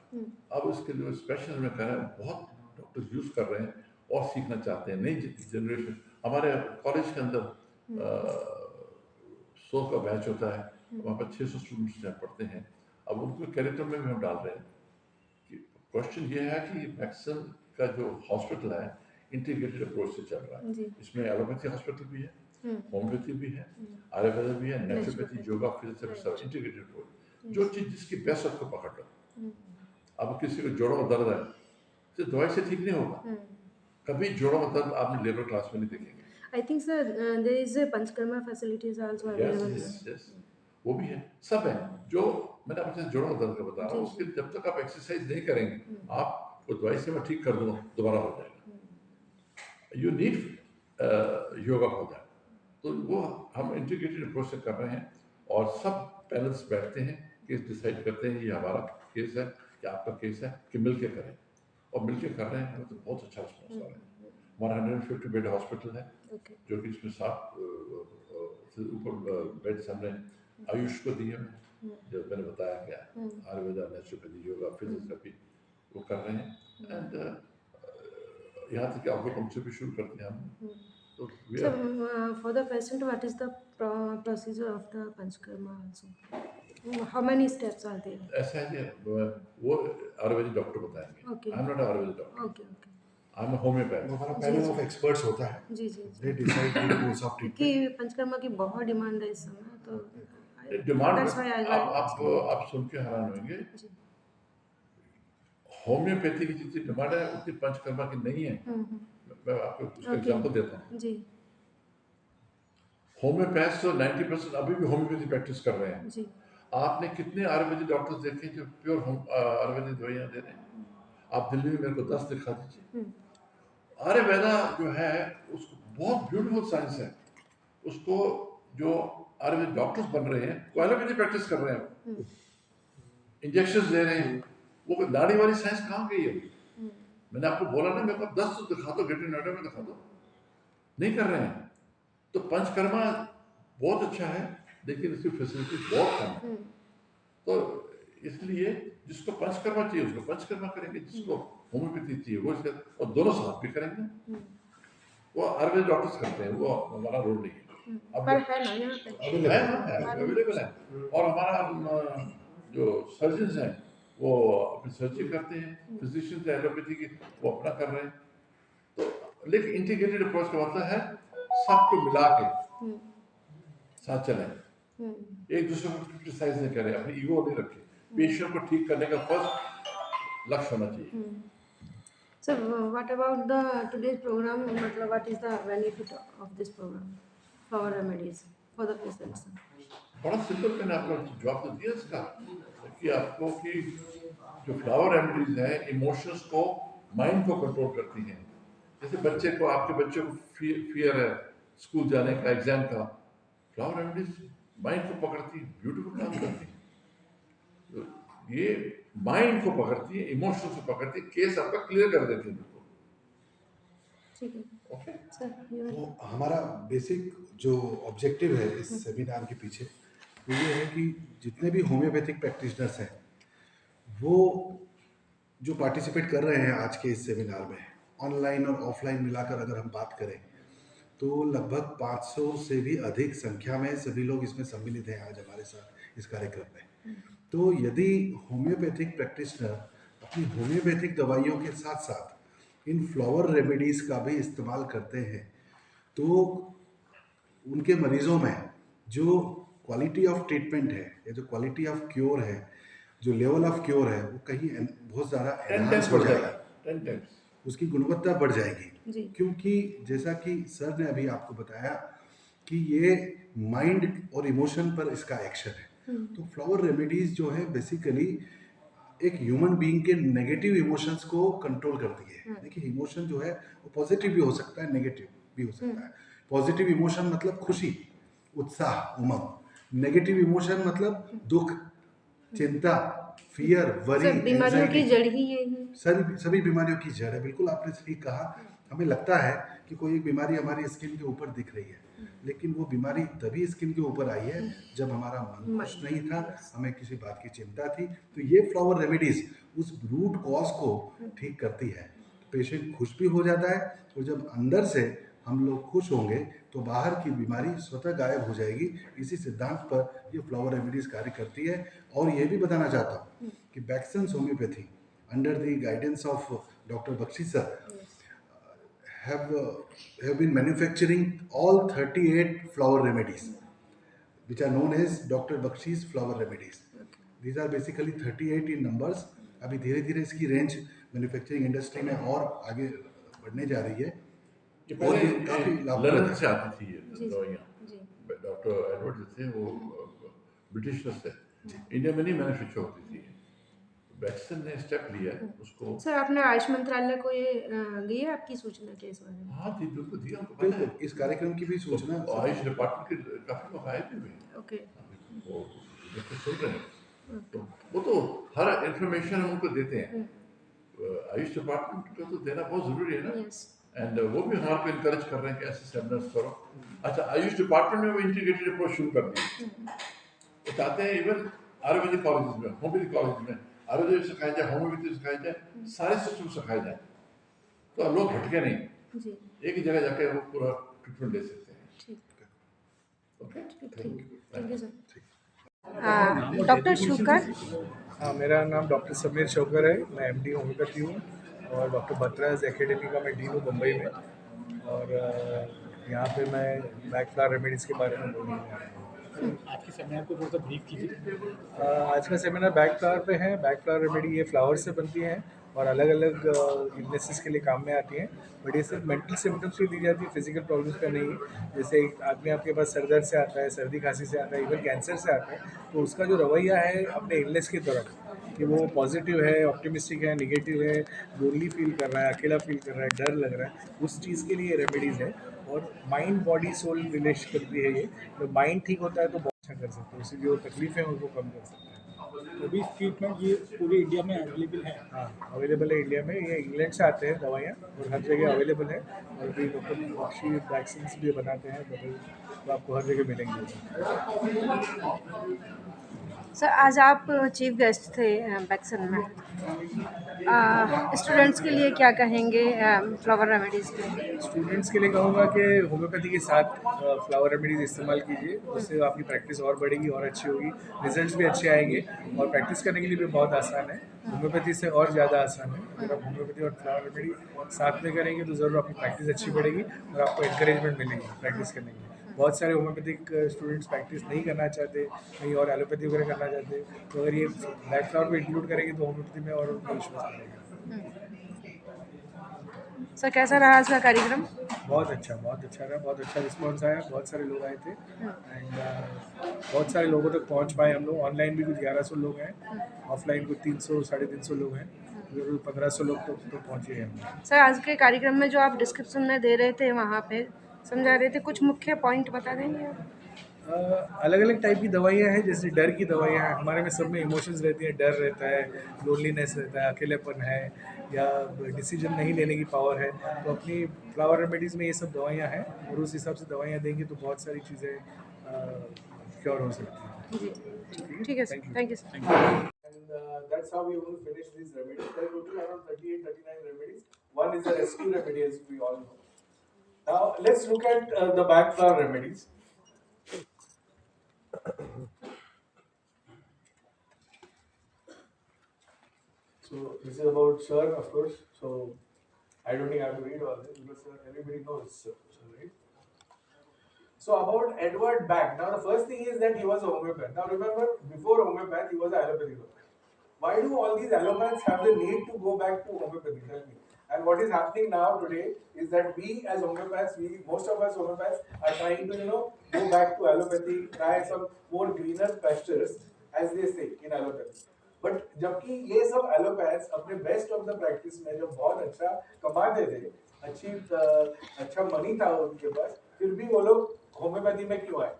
अब इसके लिए स्पेशल में कह रहे हैं, बहुत डॉक्टर्स यूज कर रहे हैं और सीखना चाहते हैं। नई जनरेशन हमारे कॉलेज के अंदर 100 का बैच होता है, वहाँ पर 600 स्टूडेंट्स पढ़ते हैं। अब उनको कैरेक्टर में भी हम डाल रहे हैं। क्वेश्चन ये है कि बैक्सन का जो हॉस्पिटल है इंटीग्रेटेड अप्रोच से चल रहा है, जी इसमें एलोपैथी हॉस्पिटल भी है, होम्योपैथी भी है, आयुर्वेद भी है, नेचुरोपैथी, योगा, फिजियोथेरेपी, सब इंटीग्रेटेड अप्रोच। जो चीज जिसकी बेस्ट आपको पकड़ लो। अब किसी को जोड़ों में दर्द है तो दवाई से ठीक नहीं होगा, कभी जोड़ों में दर्द आपने लेबर क्लास में नहीं देखेंगे। I think sir there is a panchakarma facilities also available. Yes, वो भी है, सब है। जो मैंने आपसे जोड़ों में दर्द का बता रहा हूँ, उसके लिए जब तक आप एक्सरसाइज नहीं करेंगे, आपको दवाई से मैं ठीक कर दूंगा, दोबारा हो जाएगा। यू नीड योगा हो जाए, तो वो हम इंटीग्रेटेड अप्रोच से कर रहे हैं और सब पैनल्स बैठते हैं, केस डिसाइड करते हैं, ये हमारा केस है कि आपका केस है, कि मिलके करें, और मिलके कर रहे हैं तो बहुत अच्छा रिस्पॉन्स आ रहा है। हमारा 150 बेड हॉस्पिटल है, जो कि इसमें 7 से ऊपर बेड्स हमने आयुष को दिए हैं, जो मैंने बताया क्या आयुर्वेदा, नेचुरोपैथी, योगा, फिजियोथेरेपी वो कर रहे हैं। एंड यहाँ तक कि आक्यूपंक्चर भी शुरू करते हैं हम। तो for the patient what is the procedure of the Panchakarma also? How many steps are there? ऐसा है कि वो आयुर्वेदिक डॉक्टर बताएंगे। I am not Ayurvedic doctor, okay okay I am homeopath. हमारा पैनल ऑफ एक्सपर्ट्स होता है, जी जी they decide the course of क्योंकि ट्रीटमेंट। पंचकर्मा की बहुत डिमांड है इस समय, तो demand That's why I got आप सुन के हैरान होंगे, जी होम्योपैथी की जितनी डिमांड है उतनी पंचकर्मा की नहीं है। मैं आपको उसका एग्जांपल देता हूँ। जी होम्योपैथ तो 90% अभी भी होम्योपैथी प्रैक्टिस कर रहे हैं। जी आपने कितने आयुर्वेदिक डॉक्टर्स देखे जो प्योर आयुर्वेदिक दवाइयाँ दे रहे हैं? आप दिल्ली में मेरे को 10 दिखा दीजिए। आयुर्वेदा जो है उसको बहुत ब्यूटीफुल साइंस है, उसको जो आयुर्वेदिक डॉक्टर्स बन रहे हैं वो एलोपैथी प्रैक्टिस कर रहे हैं, इंजेक्शन दे रहे हैं, वो दाढ़ी वाली साइंस कहाँ गई है? मैंने आपको बोला ना, मेरे को 10 तो दिखा दो, ग्रेटर नोएडा में दिखा दो, नहीं कर रहे हैं। तो पंचकर्मा बहुत अच्छा है, लेकिन इसकी फैसिलिटी बहुत कम है। तो इसलिए जिसको पंचकर्मा चाहिए उसको पंचकर्मा करेंगे, जिसको होम्योपैथी चाहिए वो इसका, और दोनों साथ भी करेंगे। वो आयुर्वेद डॉक्टर्स करते हैं, वो हमारा रोल नहीं है। अब पर है ना यहाँ पे अवेलेबल है, और हमारा जो सर्जन हैं वो अपनी सर्जरी करते हैं, फिजिशियंस एलोपैथी की वो अपना कर रहे हैं। तो लेकिन इंटीग्रेटेड अप्रोच का मतलब है सबको मिला के साथ चलें, एक दूसरे को क्रिटिसाइज नहीं करें, अपनी ईगो नहीं रखें, पेशेंट को ठीक करने का फर्स्ट लक्ष्य होना चाहिए। So what about the today's program? मतलब what is the benefit of this program? Flower remedies for the patients. बड़ा सिंपल, मैंने आपको जवाब तो दिया इसका कि आपको कि जो फ्लावर रेमेडीज हैं इमोशंस को, माइंड को कंट्रोल करती हैं। जैसे बच्चे को, आपके बच्चे को फियर है स्कूल जाने का, एग्जाम का, फ्लावर रेमेडीज माइंड को पकड़ती है, ब्यूटीफुल काम करती है। तो ये माइंड को पकड़ती है, इमोशंस को पकड़ती है, केस आपका क्लियर कर देती है बिल्कुल। ठीक है ओके, सर। तो हमारा बेसिक जो ऑब्जेक्टिव है इस सेमिनार के पीछे वो ये है कि जितने भी होम्योपैथिक प्रैक्टिशनर्स हैं वो जो पार्टिसिपेट कर रहे हैं आज के इस सेमिनार में, ऑनलाइन और ऑफलाइन मिलाकर अगर हम बात करें तो लगभग 500 से भी अधिक संख्या में सभी लोग इसमें सम्मिलित हैं आज हमारे साथ इस कार्यक्रम में। तो यदि होम्योपैथिक प्रैक्टिशनर अपनी होम्योपैथिक दवाइयों के साथ साथ इन फ्लावर रेमेडीज़ का भी इस्तेमाल करते हैं तो उनके मरीजों में जो क्वालिटी ऑफ ट्रीटमेंट है या जो क्वालिटी ऑफ क्योर है, जो लेवल ऑफ क्योर है, वो कहीं बहुत ज़्यादा एनहांस हो जाएगा, 10 times उसकी गुणवत्ता बढ़ जाएगी। जी। क्योंकि जैसा कि सर ने अभी आपको बताया कि ये माइंड और इमोशन पर इसका एक्शन है। तो फ्लावर रेमेडीज जो है बेसिकली एक ह्यूमन बीइंग के नेगेटिव इमोशंस को कंट्रोल करती है। देखिए इमोशन जो है वो पॉजिटिव भी हो सकता है, नेगेटिव भी हो सकता है। पॉजिटिव इमोशन मतलब खुशी, उत्साह, उमंग। नेगेटिव इमोशन मतलब दुख, चिंता, फियर, वरी, सर बीमारियों की जड़ ही यही सभी बीमारियों की जड़ है। बिल्कुल आपने सही कहा। हमें लगता है कि कोई एक बीमारी हमारी स्किन के ऊपर दिख रही है, लेकिन वो बीमारी तभी स्किन के ऊपर आई है जब हमारा मन खुश नहीं था, हमें किसी बात की चिंता थी। तो ये फ्लावर रेमेडीज उस रूट कॉज को ठीक करती है। पेशेंट खुश भी हो जाता है, और जब अंदर से हम लोग खुश होंगे तो बाहर की बीमारी स्वतः गायब हो जाएगी। इसी सिद्धांत पर ये फ्लावर रेमेडीज कार्य करती है। और ये भी बताना चाहता हूँ कि Baksons homeopathy under the guidance of doctor Bakshi sir have been manufacturing all 38 flower remedies which are known as Dr. Bakshi's flower remedies. These are basically 38 in numbers. अभी धीरे धीरे इसकी रेंज मैन्युफैक्चरिंग इंडस्ट्री में और आगे बढ़ने जा रही है। ये और ये पहले काफी लंदन लाभप्रद से आती थी ये दवाइयाँ। जी। डॉक्टर एडवर्ड जो थे वो ब्रिटिशर्स थे, इंडिया में नहीं मैन्युफैक्चर होती थी। वैक्सीन ने स्टेप लिया उसको। सर आपने आयुष मंत्रालय को ये दी है आपकी सूचना के इस बारे में? हाँ जी, बिल्कुल दिया, उनको पता है। बिल्कुल इस कार्यक्रम की भी सूचना आयुष डिपार्टमेंट के काफी लोग आए थे भी, ओके वो देखो सुन रहे हैं। तो वो तो हर इंफॉर्मेशन हम उनको देते हैं। आयुष डिपार्टमेंट को तो देना बहुत जरूरी है ना। यस एंड वो भी हमारे को इनकरेज कर रहे हैं कि ऐसे सेमिनार्स करो। अच्छा, आयुष डिपार्टमेंट में वो इंटीग्रेटेड अप्रोच शुरू कर दी। वो चाहते हैं इवन आयुर्वेदिक कॉलेजेस में, होम्योपैथिक कॉलेज में आयुर्वेद सिखाया जाए, होम्योपैथी सिखाया जाए, सारे सिस्टम सिखाए जाए, तो लोग भटके नहीं, जी एक ही जगह जाके वो पूरा ट्रीटमेंट ले सकते हैं। ठीक okay, thank you sir. Doctor Shukar. हाँ, मेरा नाम डॉक्टर समीर शौकर है। मैं एमडी होम्योपैथी हूँ और डॉक्टर बत्राज एकेडमी का मैं डीन हूँ मुंबई में। और यहाँ पे मैं बैक फ्लावर रेमेडीज़ के बारे में बोलूँगा। आज के सेमिनार को थोड़ा सा ब्रीफ कीजिए। आज का सेमिनार बैक फ्लावर पे है। बैक फ्लावर रेमेडी ये फ्लावर से बनती हैं और अलग अलग इलनेसेस के लिए काम में आती हैं। बट ये सिर्फ मेंटल सिम्टम्स की दी जाती है, फिजिकल प्रॉब्लम्स का नहीं है। जैसे एक आदमी आपके पास सर दर्द से आता है, सर्दी खांसी से आता है, इवन कैंसर से आता है, तो उसका जो रवैया है अपने इलनेस की तरफ कि वो पॉजिटिव है, ऑप्टिमिस्टिक है, निगेटिव है, लोनली फील कर रहा है, अकेला फील कर रहा है, डर लग रहा है, उस चीज़ के लिए रेमेडीज़ है। और माइंड बॉडी सोल रिलेशन करती है ये। तो माइंड ठीक होता है तो बहुत अच्छा कर सकते हैं, उसकी जो तकलीफ़ें हैं उनको कम कर सकते हैं। वो भी ट्रीटमेंट ये पूरे इंडिया में अवेलेबल है। हाँ, अवेलेबल है इंडिया में। ये इंग्लैंड से आते हैं दवाइयाँ और हर जगह अवेलेबल है। और भी डॉक्टर बख्शी वैक्सीन भी बनाते हैं डबल, तो आपको हर जगह मिलेंगे। सर आज आप चीफ गेस्ट थे बैक्सन में, स्टूडेंट्स के लिए क्या कहेंगे फ्लावर रेमेडीज़ के लिए? स्टूडेंट्स के लिए कहूँगा कि होम्योपैथी के साथ फ्लावर रेमेडीज इस्तेमाल कीजिए, उससे आपकी प्रैक्टिस और बढ़ेगी और अच्छी होगी, रिजल्ट्स भी अच्छे आएंगे और प्रैक्टिस करने के लिए भी बहुत आसान है। होम्योपैथी से और ज़्यादा आसान है। अगर आप होम्योपैथी और फ्लावर रेमेडी साथ में करेंगे तो ज़रूर आपकी प्रैक्टिस अच्छी बढ़ेगी और आपको इंकरेजमेंट मिलेगी प्रैक्टिस करने के लिए। बहुत सारे होम्योपैथिक स्टूडेंट्स प्रैक्टिस नहीं करना चाहते, कहीं और एलोपैथी वगैरह करना चाहते, तो अगर ये ब्लैक फ्लावर को इंक्लूड करेंगे तो होम्योपैथी में और उनका विश्वास बढ़ेगा। सर कैसा रहा आज का कार्यक्रम? बहुत अच्छा रहा, बहुत अच्छा रिस्पॉन्स आया, बहुत सारे लोग आए थे एंड बहुत सारे लोगों तक पहुंच पाए हम लोग। ऑनलाइन भी कुछ 1100 लोग हैं, ऑफलाइन कुछ 300 350 लोग हैं, 1500 लोग तो पहुँचे हैं हम। सर आज के कार्यक्रम में जो आप डिस्क्रिप्शन में दे रहे थे, वहाँ पे समझा रहे थे, कुछ मुख्य पॉइंट बता देंगे आप? अलग अलग टाइप की दवाइयाँ हैं, जैसे डर की दवाइयाँ हैं। हमारे में सब में इमोशंस रहती हैं, डर रहता है, लोनलीनेस रहता है, अकेलेपन है या डिसीजन नहीं लेने की पावर है, तो अपनी फ्लावर रेमेडीज़ में ये सब दवाइयाँ हैं और उस हिसाब से दवाइयाँ देंगे तो बहुत सारी चीज़ें क्योर हो सकती हैं। जी ठीक है sir, thank you sir. And that's how we will finish these remedies. There are total around 38-39 remedies. One is a rescue remedy, as we all know. Now let's look at the back flower remedies. So this is about Sir, of course. So I don't think I have to read all this because everybody knows Sir, right? So about Edward Bach. Now the first thing is that he was a homeopath. Now remember, before homeopath, he was an allopathy doctor. Why do all these allopaths have the need to go back to homeopathy? Tell me. And what is happening now today is that we as homeopaths, most of us homeopaths are trying to go back to allopathy, try some more greener pastures, as they say in allopathy. But जबकि ये सब एलोपैथ्स अपने best of the practice में जब बहुत अच्छा कमाते थे, अच्छा मनी था उनके पास, फिर भी वो लोग होम्योपैथी में क्यों आए?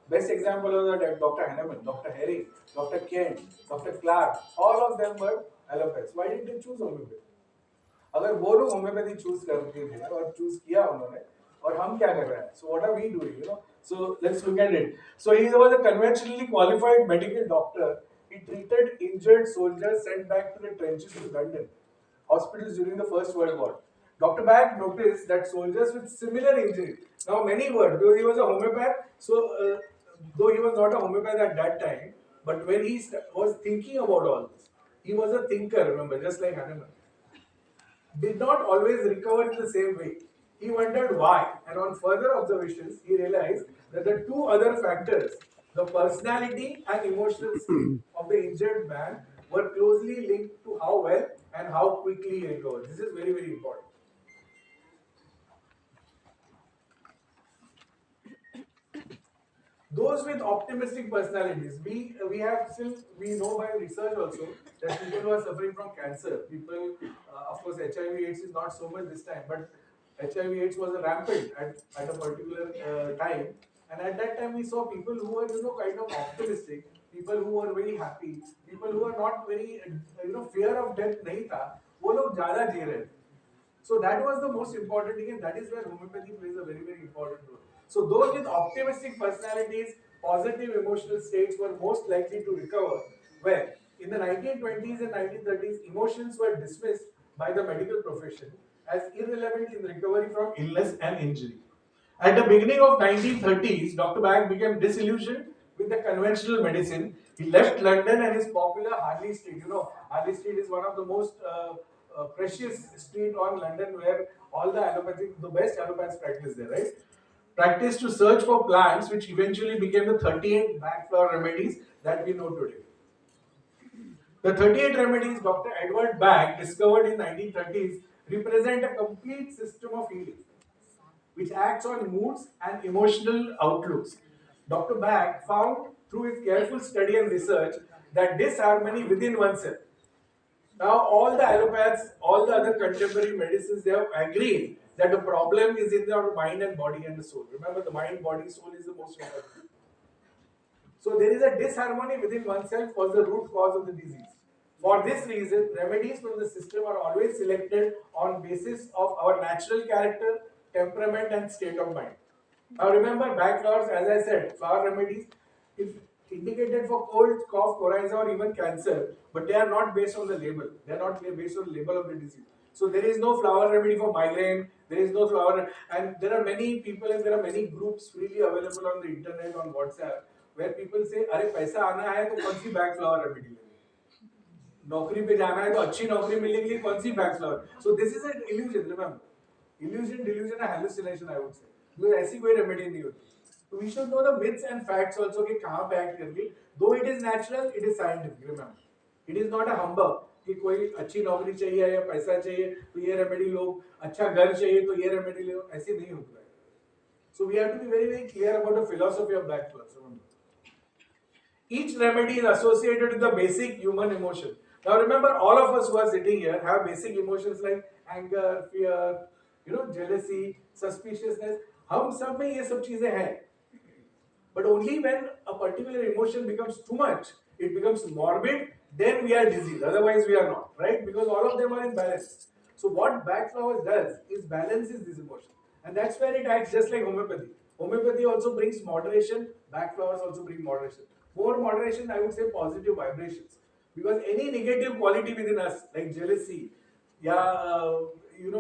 Best example was Dr. Hahnemann, Dr. Herring, Dr. Kent, Dr. Clark, all of them were allopathics. Why did they choose homeopathy? अगर वो लोग होम्योपैथी चूज करते थे और चूज किया उन्होंने, और हम क्या कर रहे हैं? So what are we doing? So let's look at it. So he was a conventionally qualified medical doctor. He treated injured soldiers sent back to the trenches to London hospitals during the First World War. Dr. Bach noticed that soldiers with similar injuries, now many were, because he was a homeopath, so though he was not a homeopath at that time, but when he was thinking about all this, he was a thinker, remember, just like Hahnemann. Did not always recover in the same way. He wondered why, and on further observations, he realized that the two other factors, the personality and emotional state of the injured man, were closely linked to how well and how quickly he recovered. This is very, very important. Those with optimistic personalities, we have still, we know by research also that people who are suffering from cancer, people, of course HIV/AIDS is not so much this time, but HIV/AIDS was rampant at a particular time, and at that time we saw people who were kind of optimistic, people who were very happy, people who were not very fear of death नहीं था, वो लोग ज़्यादा जी रहे थे. So that was the most important thing, and that is where homeopathy plays a very, very important role. So those with optimistic personalities, positive emotional states were most likely to recover. Well, in the 1920s and 1930s, emotions were dismissed by the medical profession as irrelevant in recovery from illness and injury. At the beginning of 1930s, Dr. Bach became disillusioned with the conventional medicine. He left London and his popular Harley Street. Harley Street is one of the most precious street on London where all the best allopathics practice there, right? Practice to search for plants, which eventually became the 38 back flower remedies that we know today. The 38 remedies Dr. Edward Bach discovered in 1930s represent a complete system of healing, which acts on moods and emotional outlooks. Dr. Bach found through his careful study and research that disharmony within oneself. Now all the allopaths, all the other contemporary medicines, they have agreed that the problem is in our mind and body and the soul. Remember, the mind, body, soul is the most important. So there is a disharmony within oneself was the root cause of the disease. For this reason, remedies from the system are always selected on basis of our natural character, temperament and state of mind. Now remember, backflowers, as I said, flower remedies, if indicated for cold, cough, coryza or even cancer, but they are not based on the label. They are not based on the label of the disease. So there is no flower remedy for migraine, there is no flower, and there are many people and there are many groups freely available on the internet, on WhatsApp, where people say, अरे पैसा आना है तो कौन सी Bach flower remedy लेनी, नौकरी पे जाना है तो अच्छी नौकरी मिलने के लिए कौन सी Bach flower. So this is an illusion, remember, illusion, delusion and hallucination I would say, because ऐसी कोई रेमेडी नहीं होती. So we should know the myths and facts also कि कहाँ पे एक्ट करके, though it is natural, it is scientific, remember. It is not a humbug कि कोई अच्छी नौकरी चाहिए या पैसा चाहिए तो ये रेमेडी लो, अच्छा घर चाहिए तो ये रेमेडी लो, ऐसे नहीं होता है. So we have to be very very clear about the philosophy of black flowers. Remember, each remedy is associated with the basic human emotion. Now remember, all of us who are sitting here have basic emotions like anger, fear, jealousy, suspiciousness. हम सब में ये सब चीजें हैं. But only when a particular emotion becomes too much, it becomes morbid, then we are diseased. Otherwise, we are not, right? Because all of them are in balance. So what backflowers does is balances this emotion, and that's where it acts just like homeopathy. Homeopathy also brings moderation. Backflowers also bring moderation. More moderation, I would say, positive vibrations. Because any negative quality within us, like jealousy,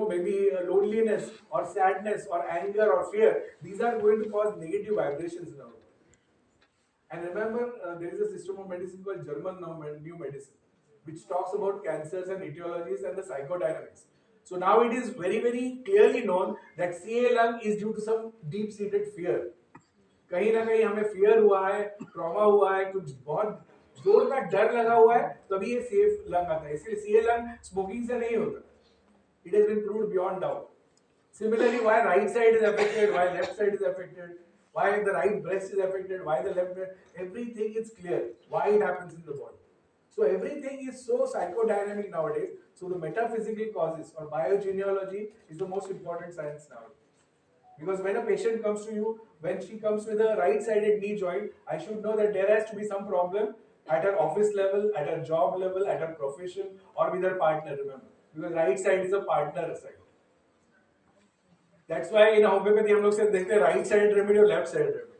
maybe loneliness or sadness or anger or fear, these are going to cause negative vibrations in our body. And remember, there is a system of medicine called German New Medicine, which talks about cancers and etiologies and the psychodynamics. So now it is very, very clearly known that CA lung is due to some deep-seated fear. कहीं ना कहीं हमें fear हुआ है, trauma हुआ है, कुछ बहुत जोर का डर लगा हुआ है, तभी ये safe lung आता है. इसलिए CA lung smoking से नहीं होता. It has been proved beyond doubt. Similarly, why right side is affected, why left side is affected, why the right breast is affected, why the left breast, everything is clear, why it happens in the body. So everything is so psychodynamic nowadays. So the metaphysical causes or biogenealogy is the most important science nowadays. Because when a patient comes to you, when she comes with a right-sided knee joint, I should know that there has to be some problem at her office level, at her job level, at her profession, or with her partner, remember. Because right side is a partner side. That's why in homeopathy हम लोग से देखते हैं right side remedy और left side remedy.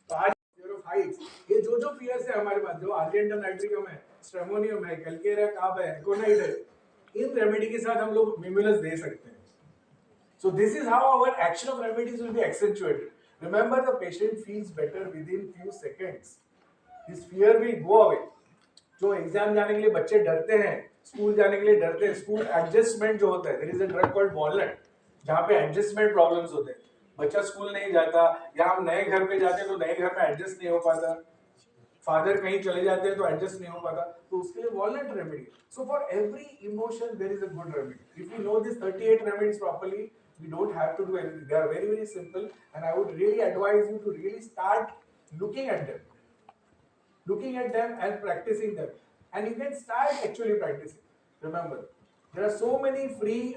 तो आज fear of heights, ये जो fears है हमारे पास, जो argentum nitricum है, stramonium है, calcarea carb है, aconite है, इन remedy के साथ हम लोग mimulus दे सकते हैं. So this is how our action of remedies will be accentuated. Remember, the patient feels better within few seconds. His fear will go away. जो एग्जाम जाने के लिए बच्चे डरते हैं, स्कूल जाने के लिए डरते हैं, स्कूल एडजस्टमेंट जो होता है, there is a drug called walnut, जहाँ पे एडजस्टमेंट प्रॉब्लम्स होते हैं. बच्चा स्कूल नहीं जाता या हम नए घर पे जाते हैं तो नए घर में एडजस्ट नहीं हो पाता, फादर कहीं चले जाते हैं तो एडजस्ट नहीं हो पाता, तो उसके लिए walnut remedy. So for every emotion there is a good remedy. If you know this 38 remedies properly, we don't have to do anything. They are very very simple, and I would really advise you to really start looking at them and practicing them, and you can start actually practicing. Remember, there are so many free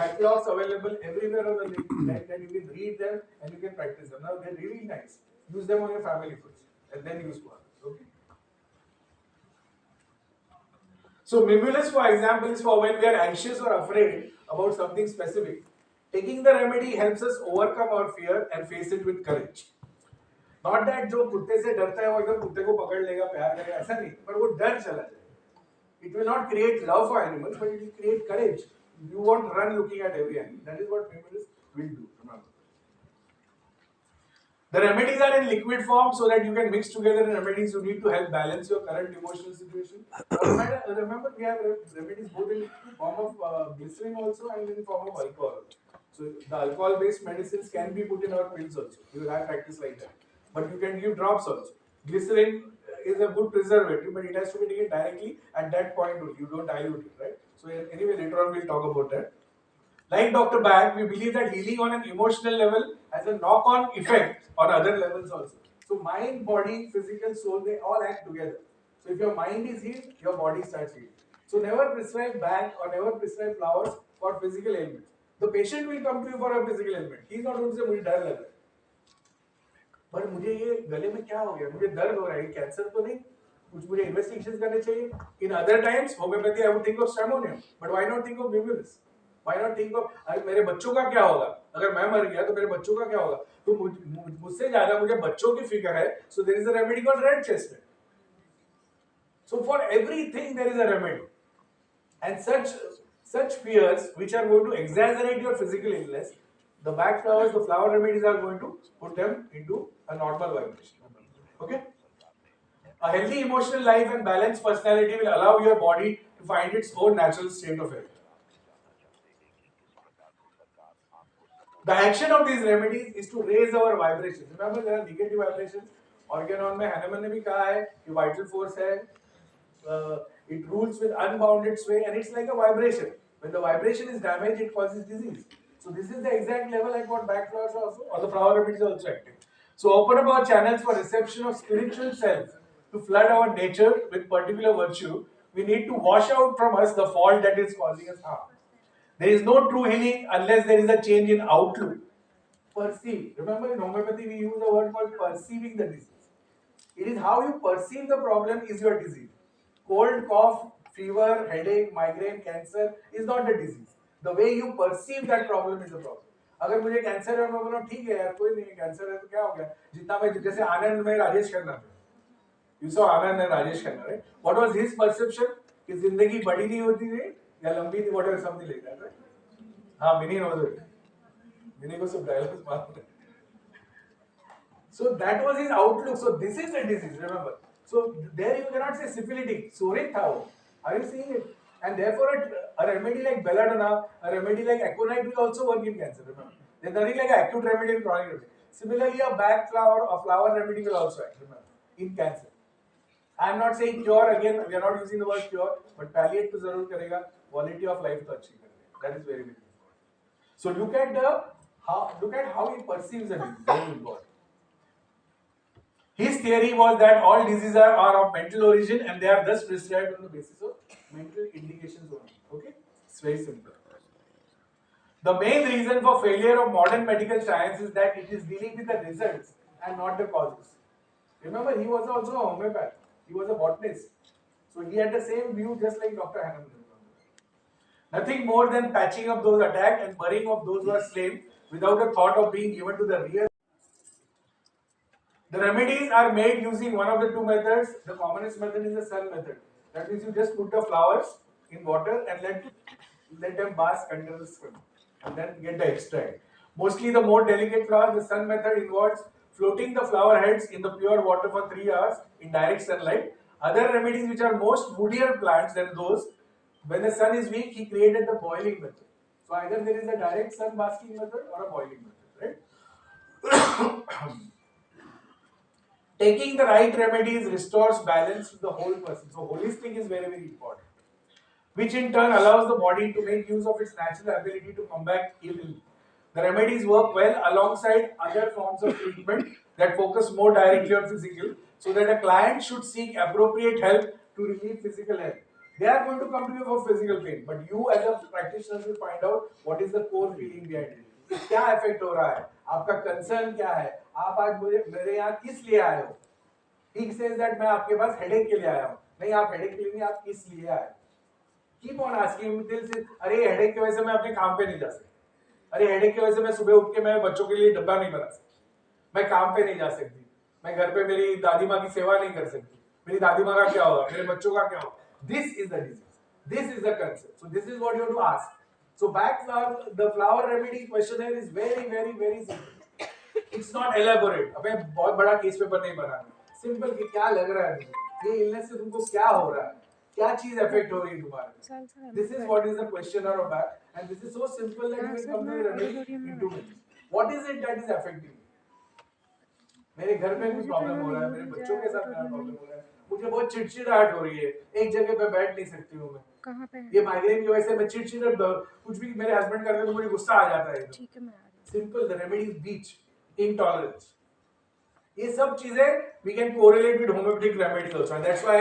catalogs available everywhere on the net that you can read them and you can practice them. Now they're really nice. Use them on your family first and then use for others. Okay. So mimulus, for example, is for when we are anxious or afraid about something specific. Taking the remedy helps us overcome our fear and face it with courage. Not that जो कुत्ते से डरता है वो एकदम कुत्ते को पकड़ लेगा, प्यार करेगा, ऐसा नहीं, पर वो डर चला जाएगा. It will not create love for animals, but it will create courage. You won't run looking at every animal. That is what mimulus will do. Remember. The remedies are in liquid form so that you can mix together the remedies you need to help balance your current emotional situation. Remember, we have remedies both in form of glycerin also and in form of alcohol. So the alcohol-based medicines can be put in our pills also. You will have practice like that. But you can give drops also. Glycerin is a good preservative, but it has to be taken directly at that point only. You don't dilute it, right? So anyway, later on we'll talk about that. Like Dr. Bag, we believe that healing on an emotional level has a knock-on effect on other levels also. So mind, body, physical, soul, they all act together. So if your mind is healed, your body starts healing. So never prescribe bag or never prescribe flowers for physical ailments. The patient will come to you for a physical ailment. He is not going to say मुझे डर लग रहा है. पर मुझे ये गले में क्या हो गया, मुझे दर्द हो रहा है, कैंसर तो नहीं, कुछ मुझे इन्वेस्टिगेशन करने चाहिए. In other times homeopathy I would think of stramonium, but why not think of बिम्यूलिस? व्हाई नॉट थिंक ऑफ मेरे बच्चों का क्या होगा, अगर मैं मर गया तो मेरे बच्चों का क्या होगा? तो मुझसे ज्यादा मुझे बच्चों की फिक्र है. So there is a remedy called red chestnut. So for everything there is a remedy, and such fears which are going to exaggerate your physical illness, the back flowers, the flower remedies are going to put them into a normal vibration. Okay? A healthy emotional life and balanced personality will allow your body to find its own natural state of health. The action of these remedies is to raise our vibrations. Remember, there are negative vibrations. Organon में Hahnemann ने भी कहा है कि vital force है. It rules with unbounded sway, and it's like a vibration. When the vibration is damaged, it causes disease. So this is the exact level at what back flowers are also, or the flower remedies are also active. So open up our channels for reception of spiritual self to flood our nature with particular virtue. We need to wash out from us the fault that is causing us harm. There is no true healing unless there is a change in outlook. Perceive. Remember, in homeopathy we use a word called perceiving the disease. It is how you perceive the problem is your disease. Cold, cough, fever, headache, migraine, cancer is not the disease. The way you perceive that problem is the problem. अगर मुझे cancer है और मैं बोलूँ ठीक है यार कोई नहीं कैंसर है तो क्या हो गया, जितना मैं जैसे आनंद में राजेश खन्ना थे, you saw Anand and Rajesh Khanna, right? What was his perception? कि जिंदगी बड़ी नहीं होती थी या लंबी थी, whatever something like that, right? हाँ मिनी knows it. मिनी को सब डायलॉग्स मारते हैं. So that was his outlook. So this is the disease, remember. So there you cannot say syphilitic, soric tha wo. Are you seeing it? And therefore a remedy like belladonna, a remedy like aconite will also work in cancer, remember. There's nothing like an acute remedy in chronic remedy. Similarly, a back flower or flower remedy will also act, remember, in cancer. I am not saying cure, again, we are not using the word cure, but palliate to zarur karega, quality of life to achieve karega. That is very, very important. So look at how he perceives the disease, very important. His theory was that all diseases are of mental origin and they are thus prescribed on the basis of mental indications only. Okay? It's very simple. The main reason for failure of modern medical science is that it is dealing with the results and not the causes. Remember, he was also a homeopath. He was a botanist. So he had the same view just like Dr. Hahnemann. Nothing more than patching up those attacked and burying of those who are slain without a thought of being given to the real. The remedies are made using one of the two methods. The commonest method is the sun method. That means you just put the flowers in water and let them bask under the sun and then get the extract. Mostly the more delicate flowers, the sun method involves floating the flower heads in the pure water for 3 hours in direct sunlight. Other remedies which are most woodier plants than those, when the sun is weak, he created the boiling method. So either there is a direct sun basking method or a boiling method, right? Taking the right remedies restores balance to the whole person. So holistic is very, very important, which in turn allows the body to make use of its natural ability to combat ill. The remedies work well alongside other forms of treatment that focus more directly on physical, so that a client should seek appropriate help to relieve physical health. They are going to come to you for physical pain, but you as a practitioner will find out what is the core feeling behind it. क्या effect हो रहा है, आपका concern क्या है, आप आज मेरे यहाँ किस लिए आए हो. He says that मैं आपके पास हेडेक के लिए आया हूँ. नहीं, आप हेडेक के लिए नहीं, आप किस लिए आए. Keep on asking दिल से, अरे हेडेक की वजह से मैं अपने काम पे नहीं जा सकती, अरे हेडेक की वजह से मैं सुबह उठ के मैं बच्चों के लिए डब्बा नहीं बना सकती, मैं काम पे नहीं जा सकती, मैं घर पे मेरी दादी माँ की सेवा नहीं कर सकती, मेरी दादी माँ का क्या होगा, मेरे बच्चों का क्या होगा. This is the disease. This is the concept. So this is what you have to ask. So back flower, the flower remedy questionnaire is very, very, very simple. It's not elaborate. अबे बहुत बड़ा case paper नहीं बनाना. Simple कि क्या लग रहा है मुझे, ये इलनेस से तुमको क्या हो रहा है, क्या चीज अफेक्ट हो रही है तुम्हारे. This is what is the questionnaire of back, and this is so simple that you can come to the remedy in 2 minutes. What is it that is affecting you? मेरे घर में कुछ प्रॉब्लम हो रहा है, मेरे बच्चों के साथ क्या प्रॉब्लम हो रहा है, मुझे बहुत चिड़चिड़ाहट हो रही है, एक जगह पे बैठ नहीं सकती हूँ मैं. कहाँ पे? ये माइग्रेन की वजह से मैं चिड़चिड़ा, कुछ भी मेरे हस्बैंड करते तो मुझे गुस्सा आ जाता है. ठीक है, मैं आ रही. Simple, the remedy is beach, intolerance. ये सब चीजें we can correlate with homeopathic remedies also, and that's why